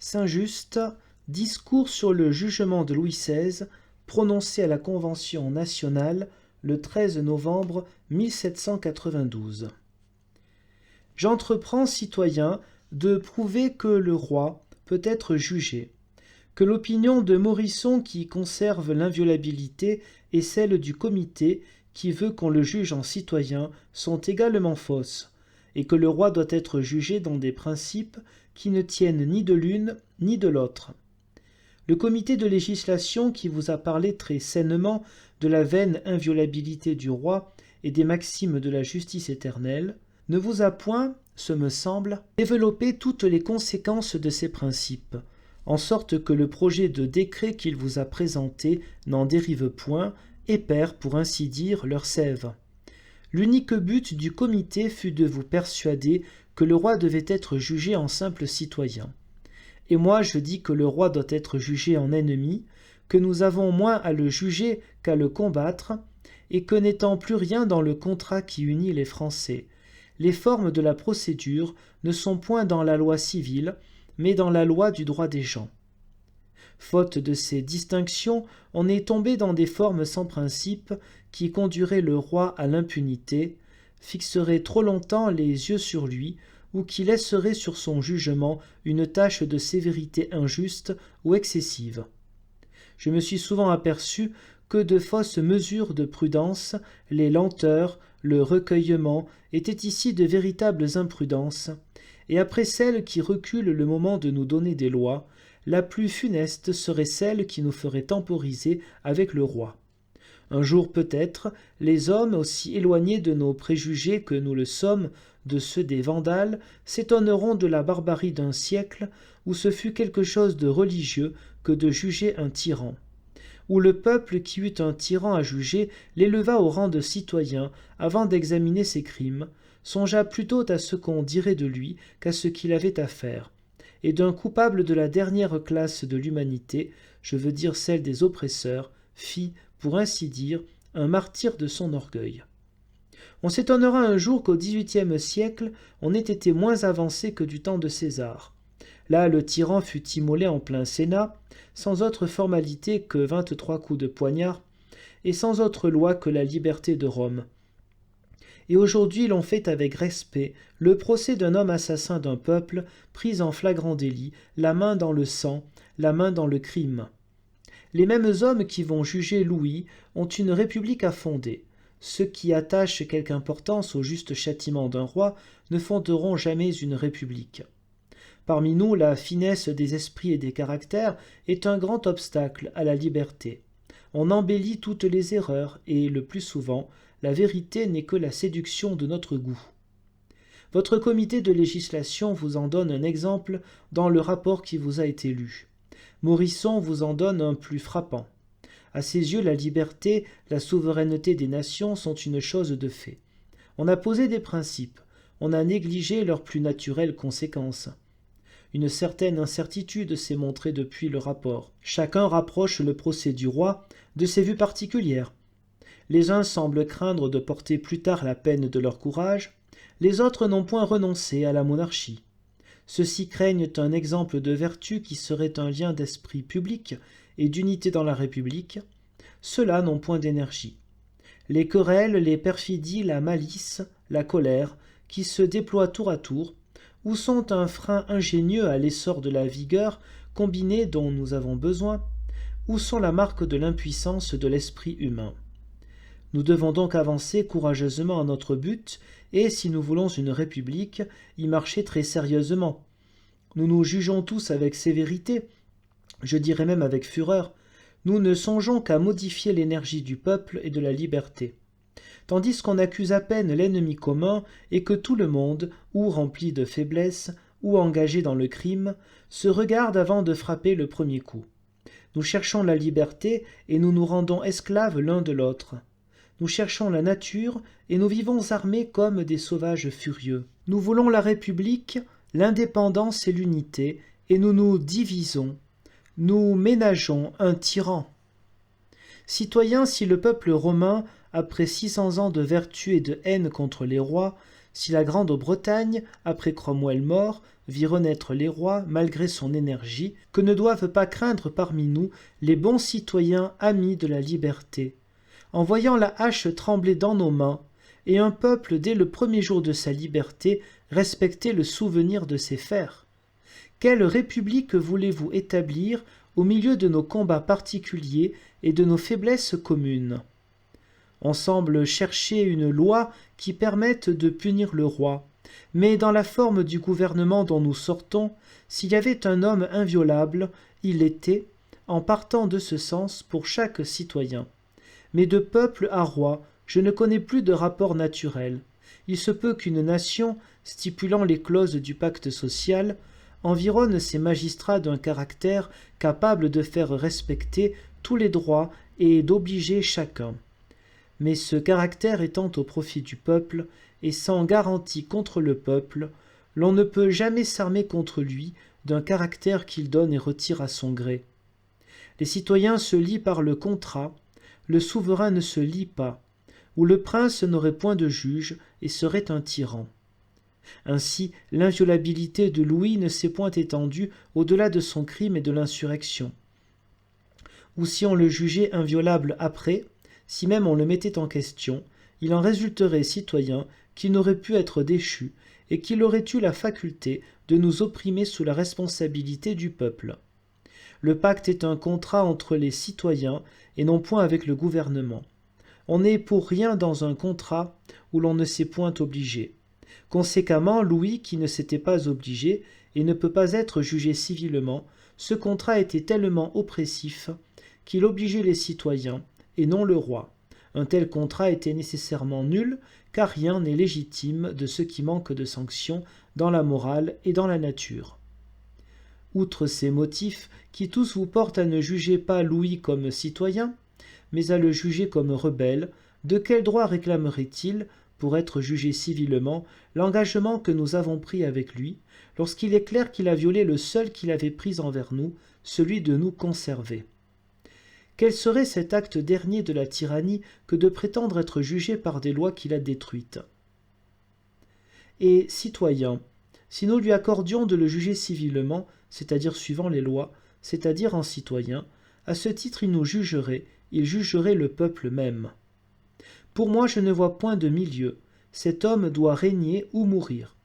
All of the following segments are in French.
Saint-Just, discours sur le jugement de Louis XVI, prononcé à la Convention nationale le 13 novembre 1792. J'entreprends, citoyens, de prouver que le roi peut être jugé, que l'opinion de Morisson qui conserve l'inviolabilité et celle du comité qui veut qu'on le juge en citoyen sont également fausses, et que le roi doit être jugé dans des principes qui ne tiennent ni de l'une ni de l'autre. Le comité de législation qui vous a parlé très sainement de la vaine inviolabilité du roi et des maximes de la justice éternelle, ne vous a point, ce me semble, développé toutes les conséquences de ces principes, en sorte que le projet de décret qu'il vous a présenté n'en dérive point et perd, pour ainsi dire, leur sève. L'unique but du comité fut de vous persuader que le roi devait être jugé en simple citoyen. Et moi je dis que le roi doit être jugé en ennemi, que nous avons moins à le juger qu'à le combattre, et que n'étant plus rien dans le contrat qui unit les Français, les formes de la procédure ne sont point dans la loi civile, mais dans la loi du droit des gens. Faute de ces distinctions, on est tombé dans des formes sans principe qui conduiraient le roi à l'impunité, fixeraient trop longtemps les yeux sur lui, ou qui laisseraient sur son jugement une tache de sévérité injuste ou excessive. Je me suis souvent aperçu que de fausses mesures de prudence, les lenteurs, le recueillement, étaient ici de véritables imprudences, et après celles qui reculent le moment de nous donner des lois, la plus funeste serait celle qui nous ferait temporiser avec le roi. Un jour peut-être, les hommes, aussi éloignés de nos préjugés que nous le sommes de ceux des Vandales, s'étonneront de la barbarie d'un siècle où ce fut quelque chose de religieux que de juger un tyran, où le peuple qui eut un tyran à juger l'éleva au rang de citoyen avant d'examiner ses crimes, songea plutôt à ce qu'on dirait de lui qu'à ce qu'il avait à faire, et d'un coupable de la dernière classe de l'humanité, je veux dire celle des oppresseurs, fit, pour ainsi dire, un martyr de son orgueil. On s'étonnera un jour qu'au XVIIIe siècle, on ait été moins avancé que du temps de César. Là, le tyran fut immolé en plein Sénat, sans autre formalité que 23 coups de poignard, et sans autre loi que la liberté de Rome. Et aujourd'hui l'on fait avec respect le procès d'un homme assassin d'un peuple, pris en flagrant délit, la main dans le sang, la main dans le crime. Les mêmes hommes qui vont juger Louis ont une république à fonder. Ceux qui attachent quelque importance au juste châtiment d'un roi ne fonderont jamais une république. Parmi nous, la finesse des esprits et des caractères est un grand obstacle à la liberté. On embellit toutes les erreurs et, le plus souvent, la vérité n'est que la séduction de notre goût. Votre comité de législation vous en donne un exemple dans le rapport qui vous a été lu. Morisson vous en donne un plus frappant. À ses yeux, la liberté, la souveraineté des nations sont une chose de fait. On a posé des principes, on a négligé leurs plus naturelles conséquences. Une certaine incertitude s'est montrée depuis le rapport. Chacun rapproche le procès du roi de ses vues particulières. Les uns semblent craindre de porter plus tard la peine de leur courage, les autres n'ont point renoncé à la monarchie. Ceux-ci craignent un exemple de vertu qui serait un lien d'esprit public et d'unité dans la République, ceux-là n'ont point d'énergie. Les querelles, les perfidies, la malice, la colère, qui se déploient tour à tour, ou sont un frein ingénieux à l'essor de la vigueur combinée dont nous avons besoin, ou sont la marque de l'impuissance de l'esprit humain. Nous devons donc avancer courageusement à notre but, et, si nous voulons une république, y marcher très sérieusement. Nous nous jugeons tous avec sévérité, je dirais même avec fureur. Nous ne songeons qu'à modifier l'énergie du peuple et de la liberté. Tandis qu'on accuse à peine l'ennemi commun et que tout le monde, ou rempli de faiblesse, ou engagé dans le crime, se regarde avant de frapper le premier coup. Nous cherchons la liberté et nous nous rendons esclaves l'un de l'autre. Nous cherchons la nature et nous vivons armés comme des sauvages furieux. Nous voulons la République, l'indépendance et l'unité, et nous nous divisons. Nous ménageons un tyran. Citoyens, si le peuple romain, après 600 ans de vertu et de haine contre les rois, Si la Grande-Bretagne, après Cromwell mort, vit renaître les rois malgré son énergie, que ne doivent pas craindre parmi nous les bons citoyens amis de la liberté. En voyant la hache trembler dans nos mains, et un peuple dès le premier jour de sa liberté respecter le souvenir de ses fers. Quelle république voulez-vous établir au milieu de nos combats particuliers et de nos faiblesses communes? On semble chercher une loi qui permette de punir le roi, mais dans la forme du gouvernement dont nous sortons, s'il y avait un homme inviolable, il l'était, en partant de ce sens pour chaque citoyen. Mais de peuple à roi, je ne connais plus de rapport naturel. Il se peut qu'une nation, stipulant les clauses du pacte social, environne ses magistrats d'un caractère capable de faire respecter tous les droits et d'obliger chacun. Mais ce caractère étant au profit du peuple, et sans garantie contre le peuple, l'on ne peut jamais s'armer contre lui d'un caractère qu'il donne et retire à son gré. Les citoyens se lient par le contrat, le souverain ne se lie pas, où le prince n'aurait point de juge et serait un tyran. Ainsi, l'inviolabilité de Louis ne s'est point étendue au-delà de son crime et de l'insurrection. Ou si on le jugeait inviolable après, si même on le mettait en question, il en résulterait citoyen qui n'aurait pu être déchu et qu'il aurait eu la faculté de nous opprimer sous la responsabilité du peuple. Le pacte est un contrat entre les citoyens et non point avec le gouvernement. On n'est pour rien dans un contrat où l'on ne s'est point obligé. Conséquemment, Louis, qui ne s'était pas obligé et ne peut pas être jugé civilement, ce contrat était tellement oppressif qu'il obligeait les citoyens et non le roi. Un tel contrat était nécessairement nul, car rien n'est légitime de ce qui manque de sanction dans la morale et dans la nature. Outre ces motifs qui tous vous portent à ne juger pas Louis comme citoyen, mais à le juger comme rebelle, de quel droit réclamerait-il, pour être jugé civilement, l'engagement que nous avons pris avec lui, lorsqu'il est clair qu'il a violé le seul qu'il avait pris envers nous, celui de nous conserver? Quel serait cet acte dernier de la tyrannie que de prétendre être jugé par des lois qu'il a détruites? Et, citoyen, si nous lui accordions de le juger civilement, c'est-à-dire suivant les lois, c'est-à-dire en citoyen, à ce titre il jugerait le peuple même. Pour moi je ne vois point de milieu, cet homme doit régner ou mourir.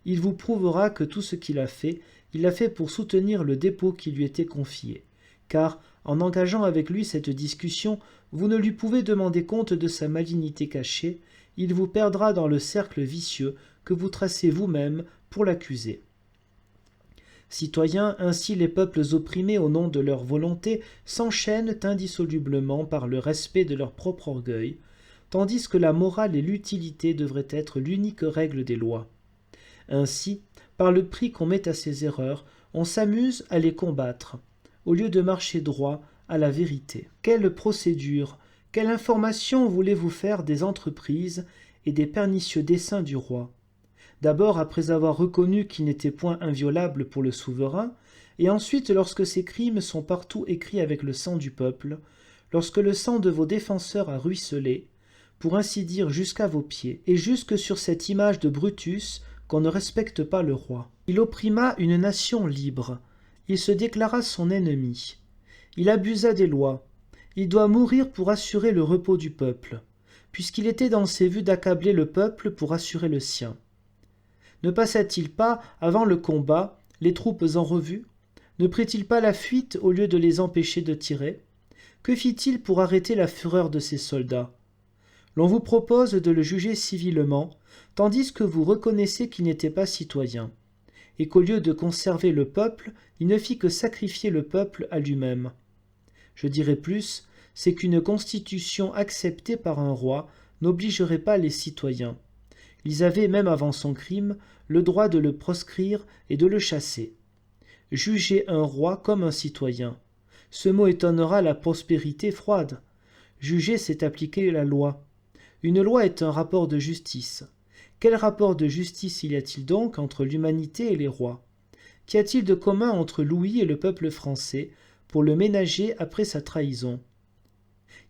Il vous prouvera que tout ce qu'il a fait, il l'a fait pour soutenir le dépôt qui lui était confié, car, en engageant avec lui cette discussion, vous ne lui pouvez demander compte de sa malignité cachée, il vous perdra dans le cercle vicieux que vous tracez vous-même pour l'accuser. Citoyens, ainsi les peuples opprimés au nom de leur volonté s'enchaînent indissolublement par le respect de leur propre orgueil, tandis que la morale et l'utilité devraient être l'unique règle des lois. Ainsi, par le prix qu'on met à ces erreurs, on s'amuse à les combattre, au lieu de marcher droit à la vérité. Quelle procédure, quelle information voulez-vous faire des entreprises et des pernicieux desseins du roi? D'abord après avoir reconnu qu'il n'était point inviolable pour le souverain, et ensuite lorsque ces crimes sont partout écrits avec le sang du peuple, lorsque le sang de vos défenseurs a ruisselé, pour ainsi dire jusqu'à vos pieds, et jusque sur cette image de Brutus qu'on ne respecte pas le roi. Il opprima une nation libre, il se déclara son ennemi, il abusa des lois, il doit mourir pour assurer le repos du peuple, puisqu'il était dans ses vues d'accabler le peuple pour assurer le sien. Ne passa-t-il pas, avant le combat, les troupes en revue? Ne prit-il pas la fuite au lieu de les empêcher de tirer? Que fit-il pour arrêter la fureur de ses soldats? L'on vous propose de le juger civilement, tandis que vous reconnaissez qu'il n'était pas citoyen, et qu'au lieu de conserver le peuple, il ne fit que sacrifier le peuple à lui-même. Je dirais plus, c'est qu'une constitution acceptée par un roi n'obligerait pas les citoyens. Ils avaient, même avant son crime, le droit de le proscrire et de le chasser. Juger un roi comme un citoyen. Ce mot étonnera la prospérité froide. Juger, c'est appliquer la loi. Une loi est un rapport de justice. Quel rapport de justice y a-t-il donc entre l'humanité et les rois? Qu'y a-t-il de commun entre Louis et le peuple français pour le ménager après sa trahison?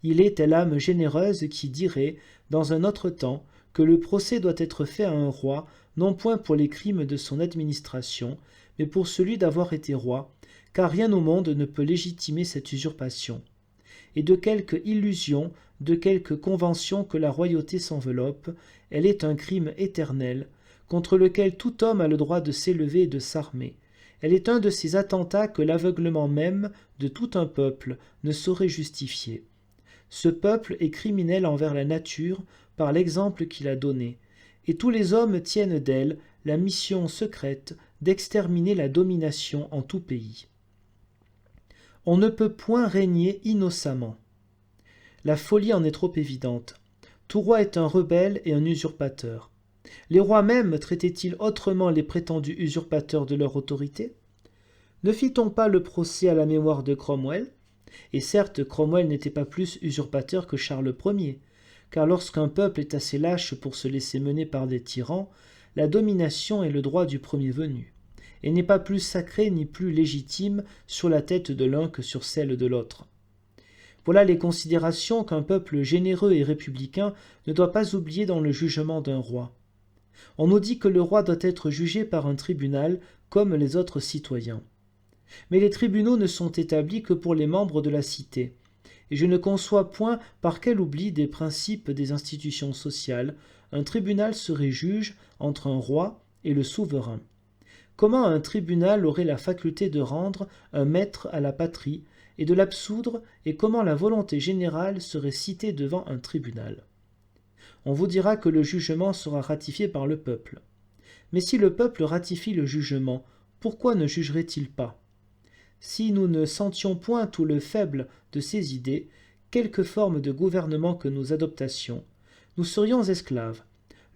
Il est telle âme généreuse qui dirait, dans un autre temps, que le procès doit être fait à un roi, non point pour les crimes de son administration, mais pour celui d'avoir été roi, car rien au monde ne peut légitimer cette usurpation. Et de quelque illusion, de quelque convention que la royauté s'enveloppe, elle est un crime éternel, contre lequel tout homme a le droit de s'élever et de s'armer. Elle est un de ces attentats que l'aveuglement même de tout un peuple ne saurait justifier. Ce peuple est criminel envers la nature par l'exemple qu'il a donné, et tous les hommes tiennent d'elle la mission secrète d'exterminer la domination en tout pays. On ne peut point régner innocemment. La folie en est trop évidente. Tout roi est un rebelle et un usurpateur. Les rois même traitaient-ils autrement les prétendus usurpateurs de leur autorité? Ne fit-on pas le procès à la mémoire de Cromwell? Et certes, Cromwell n'était pas plus usurpateur que Charles Ier, car lorsqu'un peuple est assez lâche pour se laisser mener par des tyrans, la domination est le droit du premier venu, et n'est pas plus sacré ni plus légitime sur la tête de l'un que sur celle de l'autre. Voilà les considérations qu'un peuple généreux et républicain ne doit pas oublier dans le jugement d'un roi. On nous dit que le roi doit être jugé par un tribunal comme les autres citoyens. Mais les tribunaux ne sont établis que pour les membres de la cité, et je ne conçois point par quel oubli des principes des institutions sociales un tribunal serait juge entre un roi et le souverain. Comment un tribunal aurait la faculté de rendre un maître à la patrie et de l'absoudre, et comment la volonté générale serait citée devant un tribunal? On vous dira que le jugement sera ratifié par le peuple. Mais si le peuple ratifie le jugement, pourquoi ne jugerait-il pas? Si nous ne sentions point tout le faible de ces idées, quelque forme de gouvernement que nous adoptassions, nous serions esclaves.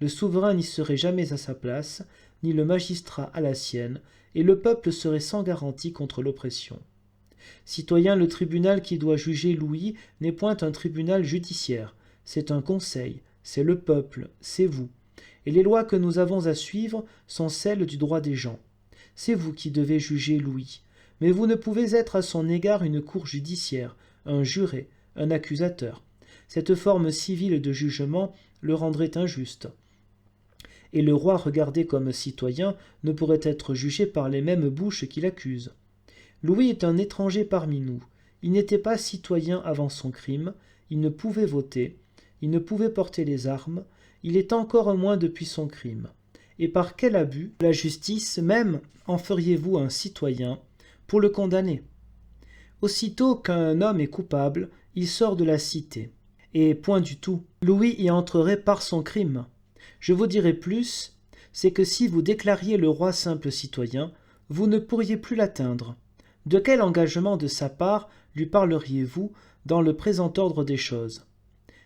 Le souverain n'y serait jamais à sa place, ni le magistrat à la sienne, et le peuple serait sans garantie contre l'oppression. Citoyens, le tribunal qui doit juger Louis n'est point un tribunal judiciaire, c'est un conseil, c'est le peuple, c'est vous. Et les lois que nous avons à suivre sont celles du droit des gens. C'est vous qui devez juger Louis, mais vous ne pouvez être à son égard une cour judiciaire, un juré, un accusateur. Cette forme civile de jugement le rendrait injuste. Et le roi regardé comme citoyen ne pourrait être jugé par les mêmes bouches qui l'accusent. Louis est un étranger parmi nous. Il n'était pas citoyen avant son crime, il ne pouvait voter, il ne pouvait porter les armes, il est encore moins depuis son crime. Et par quel abus de la justice même en feriez-vous un citoyen pour le condamner? Aussitôt qu'un homme est coupable, il sort de la cité. Et point du tout. Louis y entrerait par son crime. Je vous dirai plus, c'est que si vous déclariez le roi simple citoyen, vous ne pourriez plus l'atteindre. De quel engagement de sa part lui parleriez-vous dans le présent ordre des choses?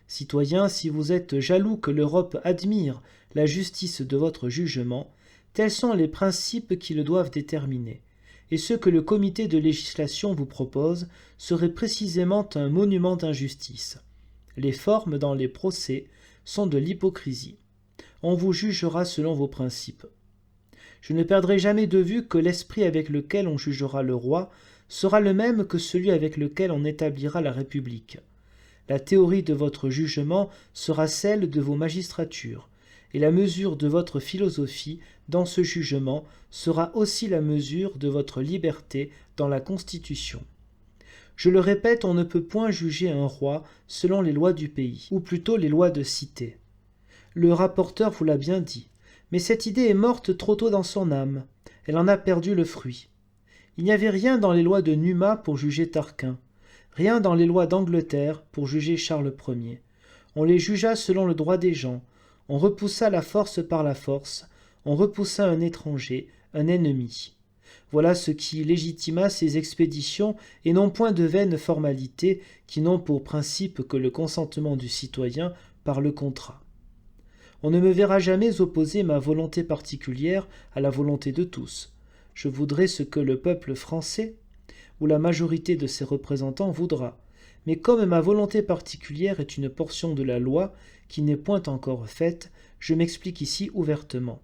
Citoyens, si vous êtes jaloux que l'Europe admire la justice de votre jugement, tels sont les principes qui le doivent déterminer, et ce que le comité de législation vous propose serait précisément un monument d'injustice. Les formes dans les procès sont de l'hypocrisie. On vous jugera selon vos principes. Je ne perdrai jamais de vue que l'esprit avec lequel on jugera le roi sera le même que celui avec lequel on établira la République. La théorie de votre jugement sera celle de vos magistratures, et la mesure de votre philosophie dans ce jugement sera aussi la mesure de votre liberté dans la Constitution. Je le répète, on ne peut point juger un roi selon les lois du pays, ou plutôt les lois de cité. Le rapporteur vous l'a bien dit, mais cette idée est morte trop tôt dans son âme, elle en a perdu le fruit. Il n'y avait rien dans les lois de Numa pour juger Tarquin, rien dans les lois d'Angleterre pour juger Charles Ier. On les jugea selon le droit des gens, on repoussa la force par la force, on repoussa un étranger, un ennemi. Voilà ce qui légitima ces expéditions et non point de vaines formalités qui n'ont pour principe que le consentement du citoyen par le contrat. On ne me verra jamais opposer ma volonté particulière à la volonté de tous. Je voudrai ce que le peuple français, ou la majorité de ses représentants, voudra. Mais comme ma volonté particulière est une portion de la loi qui n'est point encore faite, je m'explique ici ouvertement.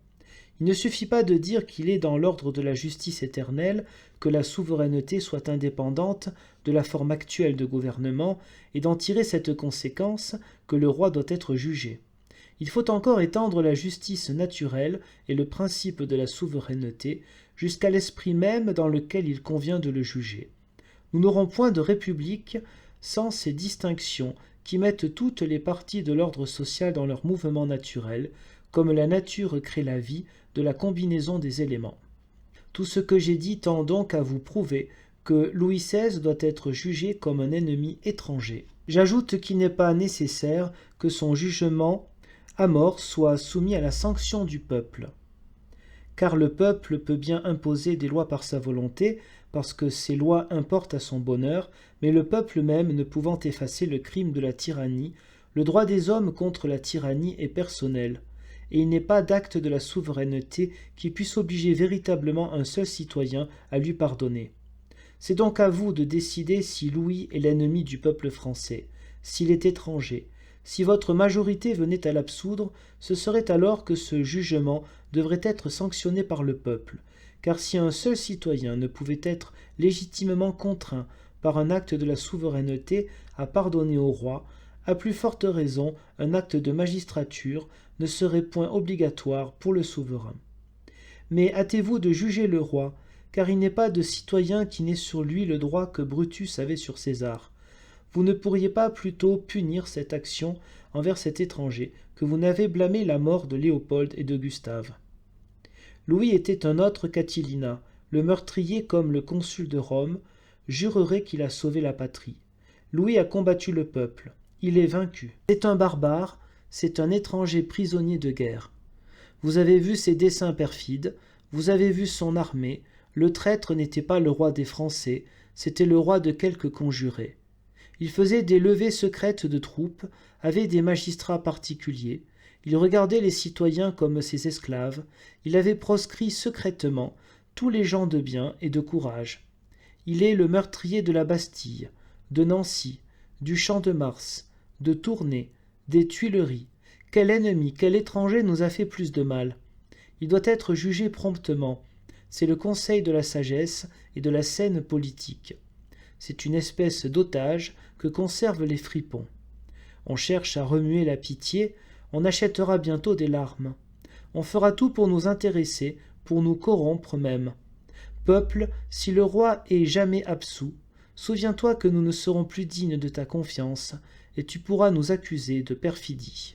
Il ne suffit pas de dire qu'il est dans l'ordre de la justice éternelle que la souveraineté soit indépendante de la forme actuelle de gouvernement et d'en tirer cette conséquence que le roi doit être jugé. Il faut encore étendre la justice naturelle et le principe de la souveraineté jusqu'à l'esprit même dans lequel il convient de le juger. Nous n'aurons point de république sans ces distinctions qui mettent toutes les parties de l'ordre social dans leur mouvement naturel, comme la nature crée la vie de la combinaison des éléments. Tout ce que j'ai dit tend donc à vous prouver que Louis XVI doit être jugé comme un ennemi étranger. J'ajoute qu'il n'est pas nécessaire que son jugement à mort soit soumis à la sanction du peuple, car le peuple peut bien imposer des lois par sa volonté, parce que ces lois importent à son bonheur, mais le peuple même ne pouvant effacer le crime de la tyrannie, le droit des hommes contre la tyrannie est personnel, et il n'est pas d'acte de la souveraineté qui puisse obliger véritablement un seul citoyen à lui pardonner. C'est donc à vous de décider si Louis est l'ennemi du peuple français, s'il est étranger. Si votre majorité venait à l'absoudre, ce serait alors que ce jugement devrait être sanctionné par le peuple, car si un seul citoyen ne pouvait être légitimement contraint par un acte de la souveraineté à pardonner au roi, à plus forte raison un acte de magistrature ne serait point obligatoire pour le souverain. Mais hâtez-vous de juger le roi, car il n'est pas de citoyen qui n'ait sur lui le droit que Brutus avait sur César. Vous ne pourriez pas plutôt punir cette action envers cet étranger que vous n'avez blâmé la mort de Léopold et de Gustave. Louis était un autre qu'Atilina, le meurtrier comme le consul de Rome jurerait qu'il a sauvé la patrie. Louis a combattu le peuple, il est vaincu. C'est un barbare, c'est un étranger prisonnier de guerre. Vous avez vu ses desseins perfides, vous avez vu son armée, le traître n'était pas le roi des Français, c'était le roi de quelques conjurés. Il faisait des levées secrètes de troupes, avait des magistrats particuliers, il regardait les citoyens comme ses esclaves, il avait proscrit secrètement tous les gens de bien et de courage. Il est le meurtrier de la Bastille, de Nancy, du Champ de Mars, de Tournai, des Tuileries. Quel ennemi, quel étranger nous a fait plus de mal? Il doit être jugé promptement. C'est le conseil de la sagesse et de la saine politique. C'est une espèce d'otage que conservent les fripons. On cherche à remuer la pitié, on achètera bientôt des larmes. On fera tout pour nous intéresser, pour nous corrompre même. Peuple, si le roi est jamais absous, souviens-toi que nous ne serons plus dignes de ta confiance, et tu pourras nous accuser de perfidie.